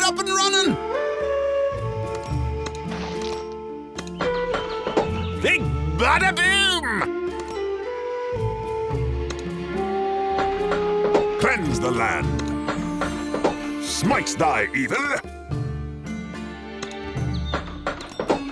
up and running! Big bada boom! Cleanse the land. Smites thy evil.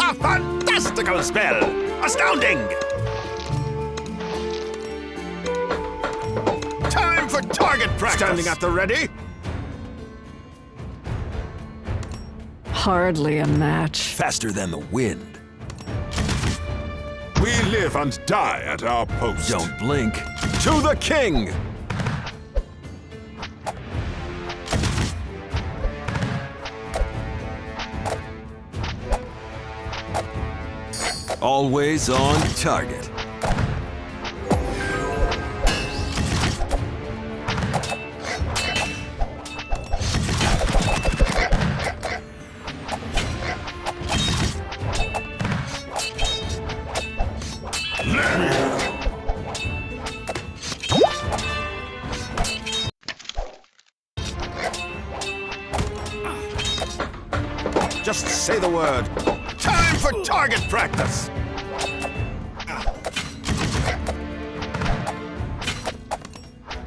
A fantastical spell! Astounding! Time for target practice! Standing at the ready. Hardly a match. Faster than the wind. We live and die at our post. Don't blink. To the king! Always on target. Just say the word. Time for target practice!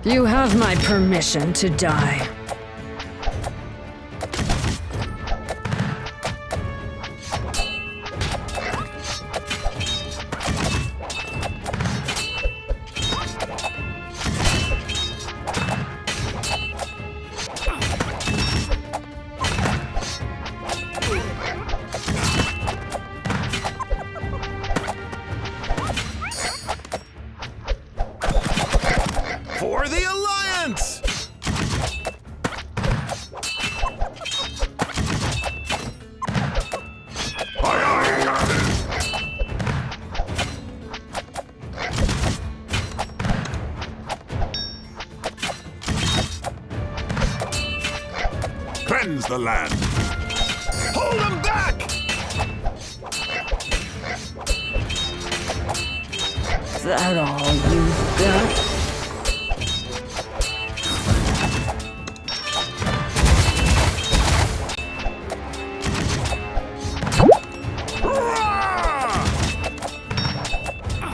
You have my permission to die. For the Alliance! Aye, aye, Captain! Cleanse the land! Hold them back! Is that all you've got?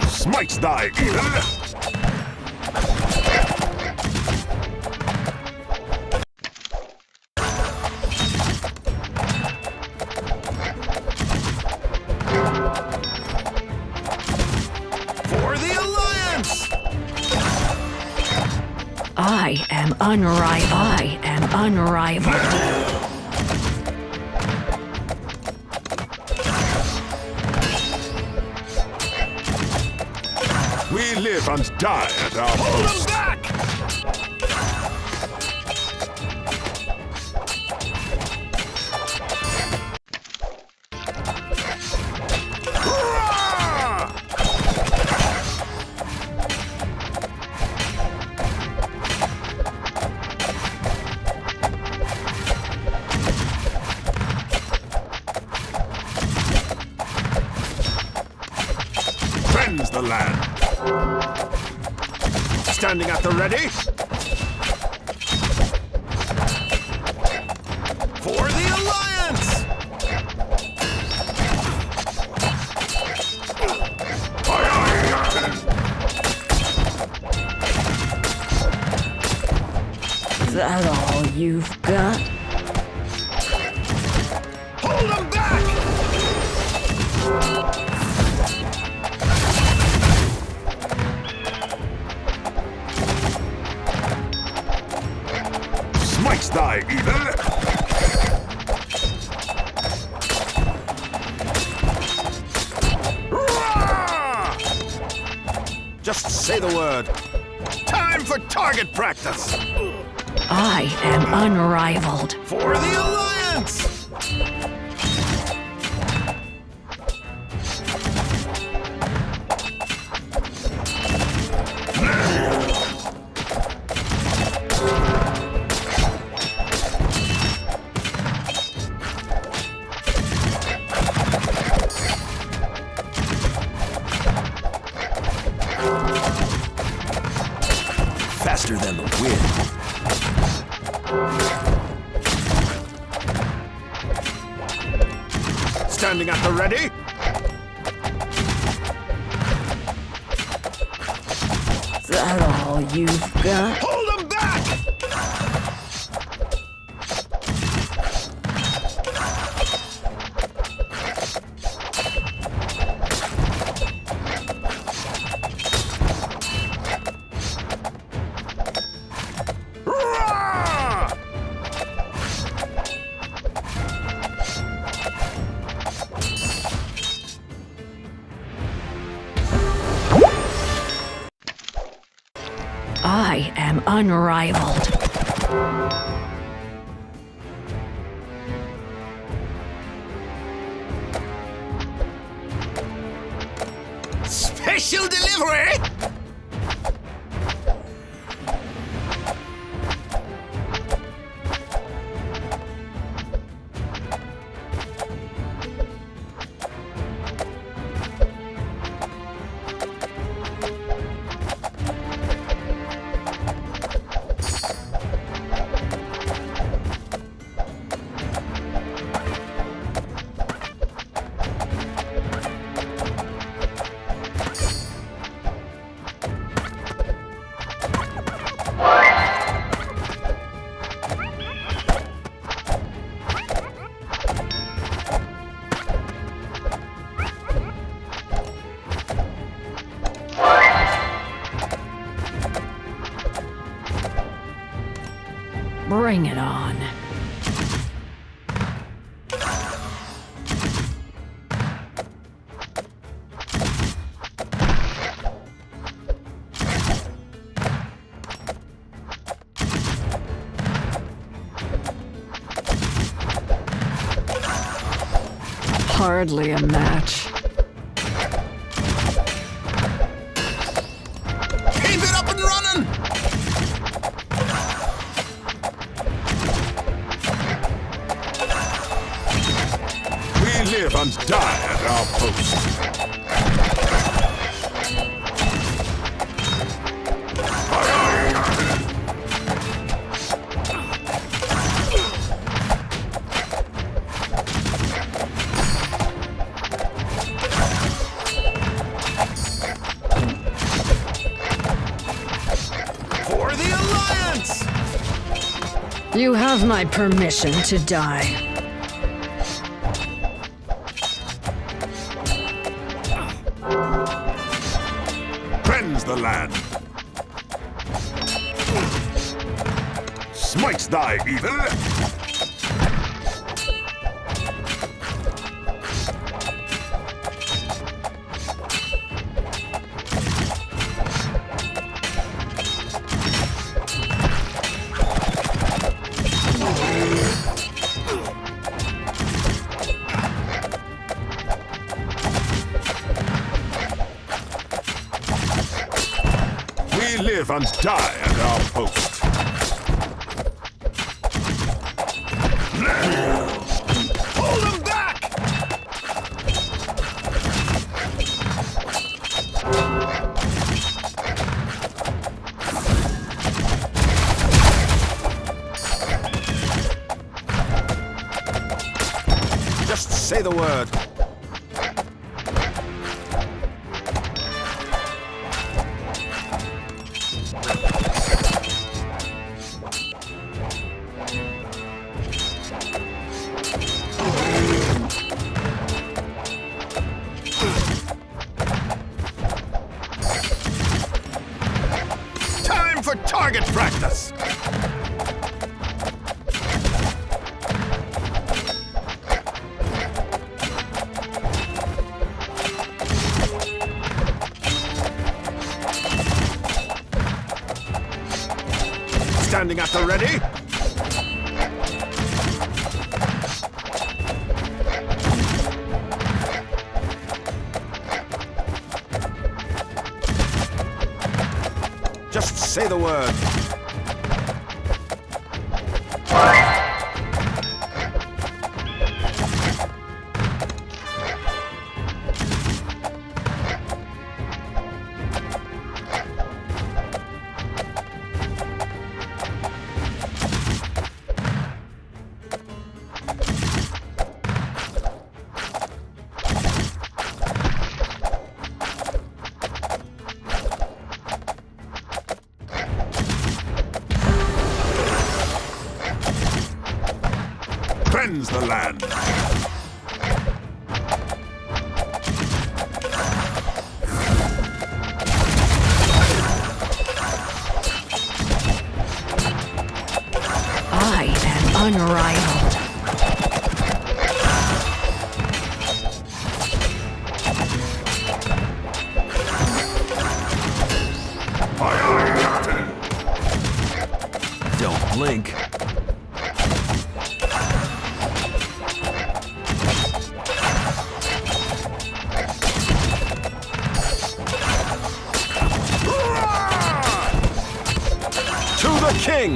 Smites thy evil! For the Alliance! I am unrivaled. We live and die at our post. Back! Cleanse the land. Standing at the ready. For the Alliance! Aye, aye, Captain! Is that all you've got? Hold them back! Smites thy evil! Roar! Just say the word. Time for target practice! I am unrivaled. For the Alliance! Faster than the wind. Standing at the ready. Is that all you've got? Hold him back! Roar! I am unrivaled. Special delivery! Bring it on. Hardly a match. Keep it up and running! We live and die at our post. For the Alliance! You have my permission to die. Cleanse the land. Smites thy evil. We live and die at our post. Hold them back! Just say the word. Time for target practice! Standing at the ready. Just say the word. cleanse the land. I am unrivaled. Aye, aye, Captain. Don't blink. To the king!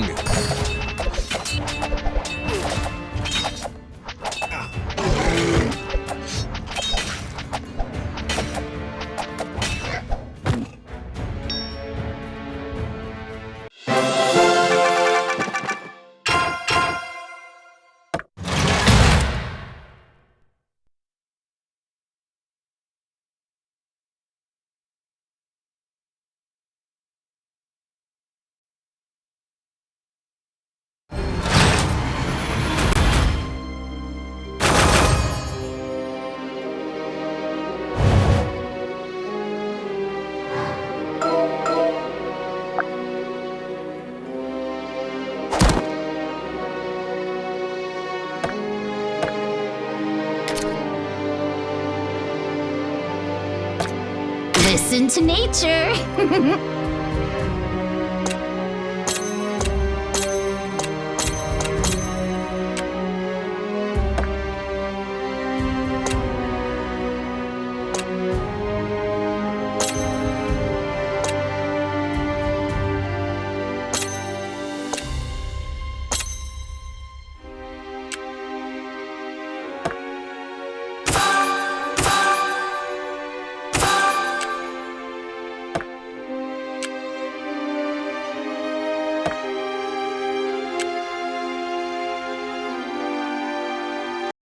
Listen to nature.